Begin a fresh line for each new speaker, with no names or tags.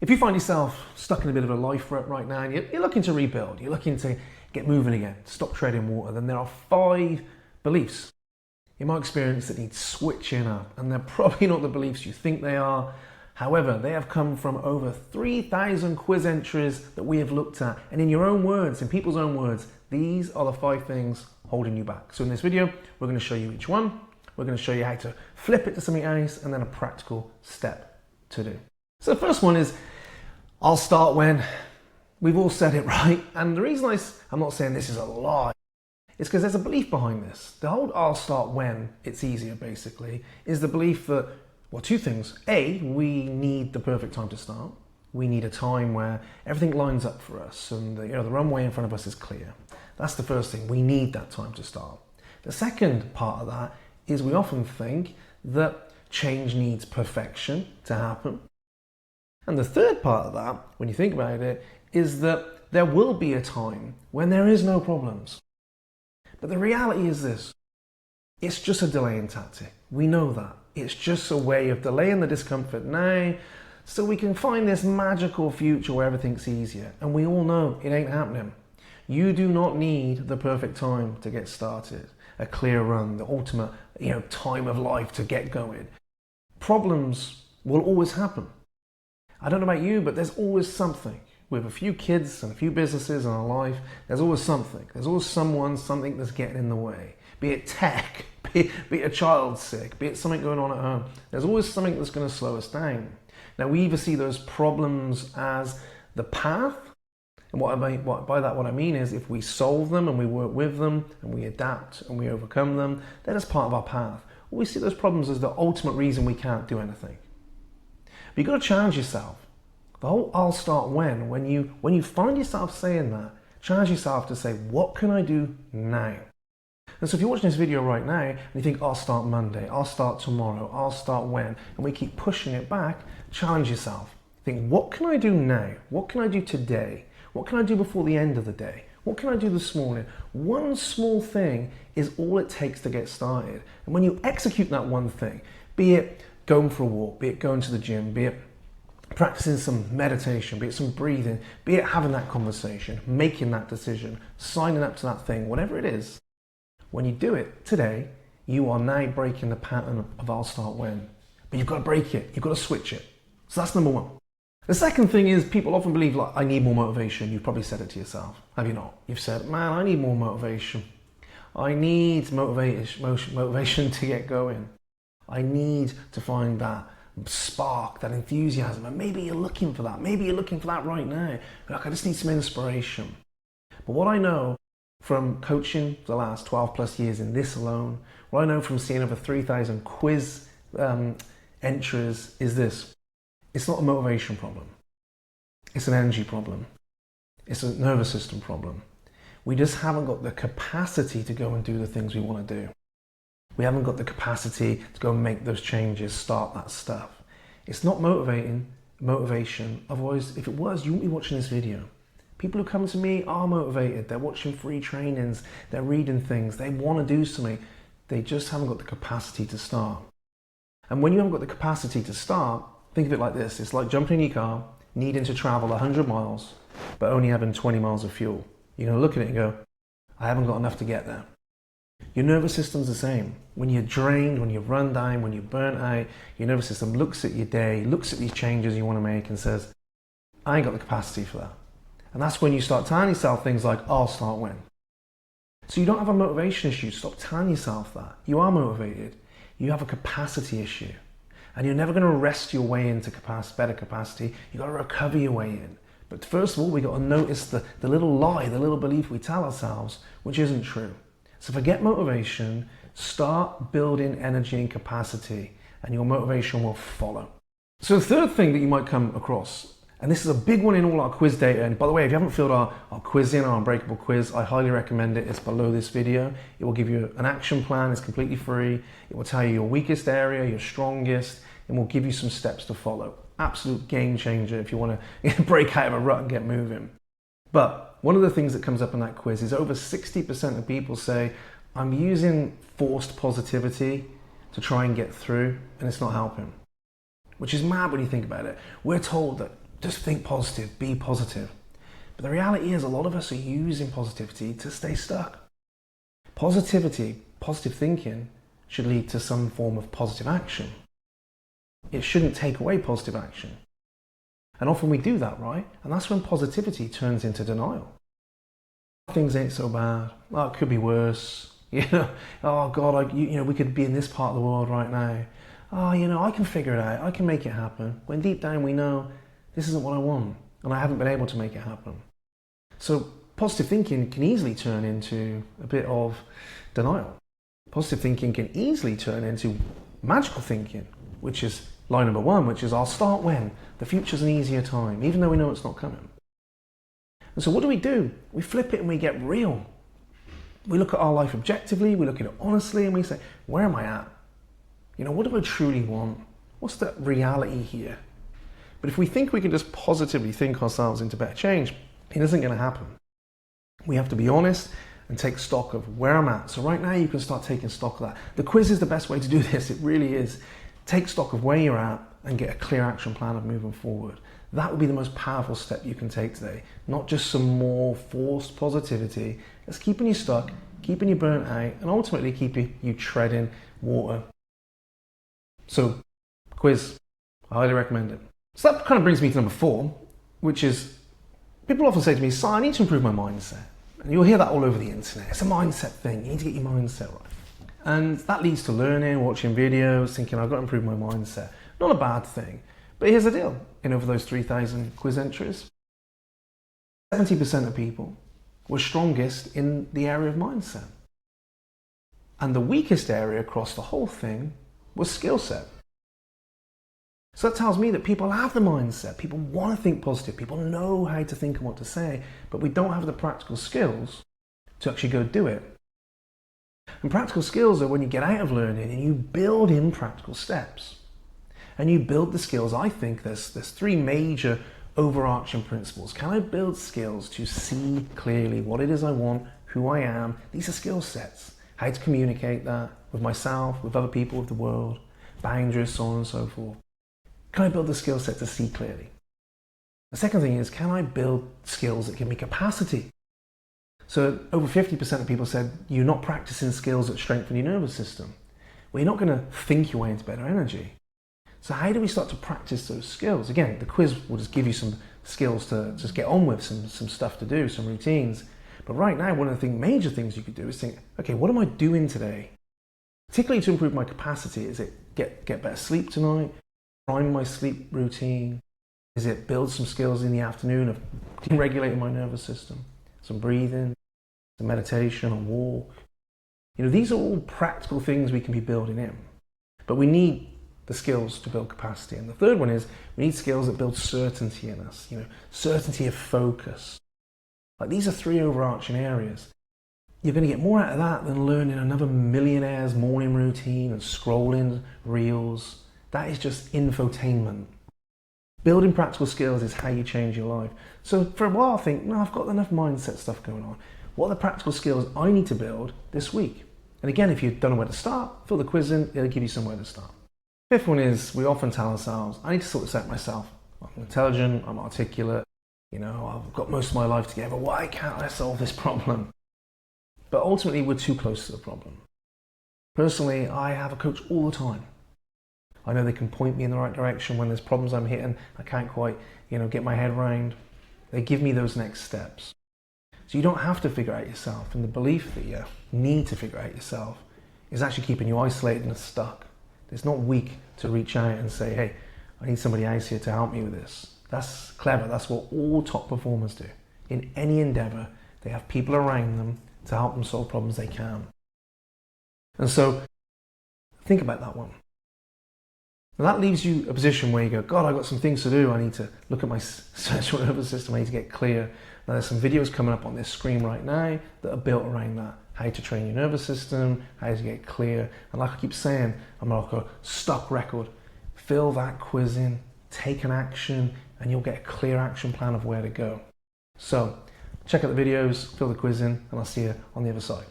If you find yourself stuck in a bit of a life rut right now and you're looking to rebuild, you're looking to get moving again, stop treading water, then there are 5 beliefs in my experience that need switching up, and they're probably not the beliefs you think they are. However, they have come from over 3,000 quiz entries that we have looked at, and in your own words, in people's own words, these are the 5 things holding you back. So in this video, we're going to show you each one. We're going to show you how to flip it to something else, and then a practical step to do. So the first one is, I'll start when. We've all said it, right? And the reason I'm not saying this is a lie is because there's a belief behind this. The whole I'll start when it's easier, basically, is the belief that, well, 2 things. A, we need the perfect time to start. We need a time where everything lines up for us and the runway in front of us is clear. That's the first thing. We need that time to start. The second part of that is we often think that change needs perfection to happen. And the third part of that, when you think about it, is that there will be a time when there is no problems. But the reality is this: it's just a delaying tactic. We know that. It's just a way of delaying the discomfort now so we can find this magical future where everything's easier. And we all know it ain't happening. You do not need the perfect time to get started, a clear run, the ultimate time of life to get going. Problems will always happen. I don't know about you, but there's always something. With a few kids and a few businesses in our life, there's always something. There's always something that's getting in the way. Be it tech, be it a child sick, be it something going on at home. There's always something that's going to slow us down. Now, we either see those problems as the path, and what I mean is if we solve them and we work with them and we adapt and we overcome them, then it's part of our path. Or we see those problems as the ultimate reason we can't do anything. But you've got to challenge yourself. The whole I'll start when you find yourself saying that, challenge yourself to say, what can I do now? And so if you're watching this video right now and you think, I'll start Monday, I'll start tomorrow, I'll start when, and we keep pushing it back, challenge yourself. Think, what can I do now? What can I do today? What can I do before the end of the day? What can I do this morning? One small thing is all it takes to get started. And when you execute that one thing, be it going for a walk, be it going to the gym, be it practicing some meditation, be it some breathing, be it having that conversation, making that decision, signing up to that thing, whatever it is, when you do it today, you are now breaking the pattern of I'll start when. But you've got to break it, you've got to switch it. So that's number 1. The second thing is people often believe, like, I need more motivation. You've probably said it to yourself, have you not? You've said, man, I need more motivation. I need motivation to get going. I need to find that spark, that enthusiasm, and maybe you're looking for that. Maybe you're looking for that right now. Like, I just need some inspiration. But what I know from coaching for the last 12 plus years in this alone, what I know from seeing over 3,000 quiz entries is this: it's not a motivation problem. It's an energy problem. It's a nervous system problem. We just haven't got the capacity to go and do the things we want to do. We haven't got the capacity to go and make those changes, start that stuff. It's not motivation. Otherwise, if it was, you wouldn't be watching this video. People who come to me are motivated. They're watching free trainings. They're reading things. They want to do something. They just haven't got the capacity to start. And when you haven't got the capacity to start, think of it like this. It's like jumping in your car, needing to travel 100 miles, but only having 20 miles of fuel. You're going to look at it and go, I haven't got enough to get there. Your nervous system's the same. When you're drained, when you're run down, when you're burnt out, your nervous system looks at your day, looks at these changes you want to make and says, I ain't got the capacity for that. And that's when you start telling yourself things like, I'll start when. So you don't have a motivation issue. Stop telling yourself that. You are motivated. You have a capacity issue. And you're never going to rest your way into better capacity. You've got to recover your way in. But first of all, we've got to notice the little lie, the little belief we tell ourselves, which isn't true. So forget motivation, start building energy and capacity, and your motivation will follow. So the third thing that you might come across, and this is a big one in all our quiz data, and by the way, if you haven't filled our quiz in, our Unbreakable Quiz, I highly recommend it. It's below this video. It will give you an action plan. It's completely free. It will tell you your weakest area, your strongest, and will give you some steps to follow. Absolute game changer if you want to break out of a rut and get moving. But one of the things that comes up in that quiz is over 60% of people say, I'm using forced positivity to try and get through, and it's not helping. Which is mad when you think about it. We're told that just think positive, be positive. But the reality is a lot of us are using positivity to stay stuck. Positivity, positive thinking, should lead to some form of positive action. It shouldn't take away positive action. And often we do that, right? And that's when positivity turns into denial. Things ain't so bad. Oh, it could be worse. Oh God, we could be in this part of the world right now. Oh, I can figure it out. I can make it happen. When deep down we know this isn't what I want, and I haven't been able to make it happen. So positive thinking can easily turn into a bit of denial. Positive thinking can easily turn into magical thinking, which is line number 1, which is I'll start when the future's an easier time, even though we know it's not coming. And so what do? We flip it and we get real. We look at our life objectively, we look at it honestly, and we say, where am I at? What do I truly want? What's the reality here? But if we think we can just positively think ourselves into better change, it isn't going to happen. We have to be honest and take stock of where I'm at. So right now you can start taking stock of that. The quiz is the best way to do this, it really is. Take stock of where you're at and get a clear action plan of moving forward. That would be the most powerful step you can take today. Not just some more forced positivity. It's keeping you stuck, keeping you burnt out, and ultimately keeping you treading water. So, quiz, I highly recommend it. So that kind of brings me to number 4, which is, people often say to me, I need to improve my mindset. And you'll hear that all over the internet. It's a mindset thing. You need to get your mindset right. And that leads to learning, watching videos, thinking I've got to improve my mindset. Not a bad thing. But here's the deal. In over those 3,000 quiz entries, 70% of people were strongest in the area of mindset. And the weakest area across the whole thing was skill set. So that tells me that people have the mindset. People want to think positive. People know how to think and what to say. But we don't have the practical skills to actually go do it. And practical skills are when you get out of learning and you build in practical steps. And you build the skills. I think there's 3 major overarching principles. Can I build skills to see clearly what it is I want, who I am? These are skill sets. How to communicate that with myself, with other people, with the world, boundaries, so on and so forth. Can I build the skill set to see clearly? The second thing is, can I build skills that give me capacity? So over 50% of people said you're not practicing skills that strengthen your nervous system. Well, you're not going to think your way into better energy. So how do we start to practice those skills? Again, the quiz will just give you some skills to just get on with, some stuff to do, some routines. But right now, one of the major things you could do is think, okay, what am I doing today? Particularly to improve my capacity. Is it get better sleep tonight? Prime my sleep routine? Is it build some skills in the afternoon of regulating my nervous system? Some breathing, some meditation, a walk. These are all practical things we can be building in. But we need the skills to build capacity. And the third one is we need skills that build certainty in us, certainty of focus. Like these are 3 overarching areas. You're going to get more out of that than learning another millionaire's morning routine and scrolling reels. That is just infotainment. Building practical skills is how you change your life. So for a while I think, no, I've got enough mindset stuff going on. What are the practical skills I need to build this week? And again, if you don't know where to start, fill the quiz in, it'll give you somewhere to start. 5th one is we often tell ourselves, I need to sort this out myself. I'm intelligent, I'm articulate, I've got most of my life together. Why can't I solve this problem? But ultimately, we're too close to the problem. Personally, I have a coach all the time. I know they can point me in the right direction when there's problems I'm hitting. I can't quite, get my head around. They give me those next steps. So you don't have to figure it out yourself. And the belief that you need to figure it out yourself is actually keeping you isolated and stuck. It's not weak to reach out and say, hey, I need somebody else here to help me with this. That's clever. That's what all top performers do. In any endeavor, they have people around them to help them solve problems they can. And so, think about that one. And that leaves you a position where you go, God, I've got some things to do. I need to look at my central nervous system. I need to get clear. Now, there's some videos coming up on this screen right now that are built around that. How to train your nervous system, how to get clear. And like I keep saying, I'm like a stock record. Fill that quiz in, take an action, and you'll get a clear action plan of where to go. So, check out the videos, fill the quiz in, and I'll see you on the other side.